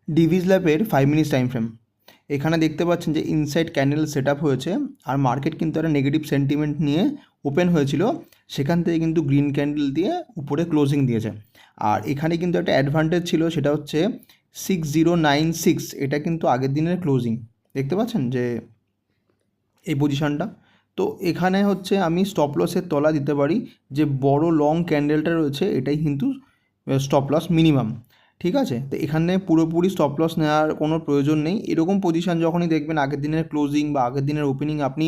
ডিভিস ল্যাবের 5 minutes time frame. এখানে দেখতে পাচ্ছেন যে ইনসাইড ক্যান্ডেল সেট আপ হয়েছে, আর মার্কেট কিন্তু একটা নেগেটিভ সেন্টিমেন্ট নিয়ে ওপেন হয়েছিল, সেখান থেকে কিন্তু গ্রিন ক্যান্ডেল দিয়ে উপরে ক্লোজিং দিয়েছে। আর এখানে কিন্তু একটা অ্যাডভান্টেজ ছিল, সেটা হচ্ছে 6096, এটা কিন্তু আগের দিনের ক্লোজিং। দেখতে পাচ্ছেন যে এই পজিশানটা, তো এখানে হচ্ছে আমি স্টপ লসের তলা দিতে পারি, যে বড় লং ক্যান্ডেলটা রয়েছে এটাই কিন্তু স্টপ লস মিনিমাম। ঠিক আছে, তো এখানে পুরোপুরি স্টপ লস নেওয়ার কোনো প্রয়োজন নেই। এরকম পজিশান যখনই দেখবেন আগের দিনের ক্লোজিং বা আগের দিনের ওপেনিং আপনি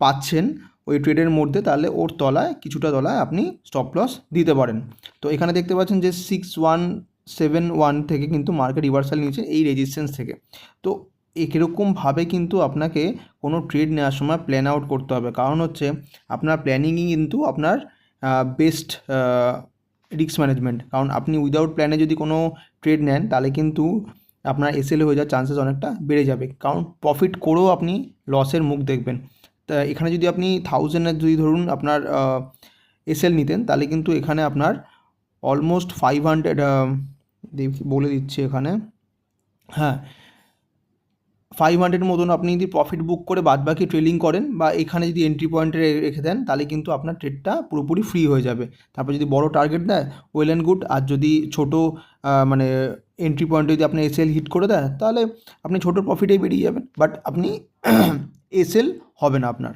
পাচ্ছেন ওই ট্রেডের মধ্যে, তাহলে ওর তলায় কিছুটা তলায় আপনি স্টপ লস দিতে পারেন। তো এখানে দেখতে পাচ্ছেন যে 6171 থেকে কিন্তু মার্কেট রিভার্সাল নিয়েছে এই রেজিস্ট্যান্স থেকে। তো এরকমভাবে কিন্তু আপনাকে কোনো ট্রেড নেওয়ার সময় প্ল্যান আউট করতে হবে, কারণ হচ্ছে আপনার প্ল্যানিংই কিন্তু আপনার বেস্ট রিস্ক ম্যানেজমেন্ট। কারণ আপনি উইদাউট প্ল্যানে যদি কোনো ট্রেড নেন তাহলে কিন্তু আপনার এসএল হয়ে যাওয়ার চান্সেস অনেকটা বেড়ে যাবে, কারণ প্রফিট করেও আপনি লসের মুখ দেখবেন। তা এখানে যদি আপনি 1000-এর যদি ধরুন আপনার এসএল নিতেন, তাহলে কিন্তু এখানে আপনার অলমোস্ট 500, বলে দিচ্ছি এখানে, হ্যাঁ 500 মতন আপনি যদি প্রফিট বুক করে বাদবাকি ট্রেলিং করেন বা এখানে যদি এন্ট্রি পয়েন্টে রেখে দেন, তাহলে কিন্তু আপনার ট্রেডটা পুরোপুরি ফ্রি হয়ে যাবে। তারপর যদি বড় টার্গেট দেয়, ওয়েল অ্যান্ড গুড। আর যদি ছোটো মানে এন্ট্রি পয়েন্টে যদি আপনি এসএল হিট করে দেয়, তাহলে আপনি ছোটো প্রফিটেই বেরিয়ে যাবেন, বাট আপনি এসএল হবে না আপনার।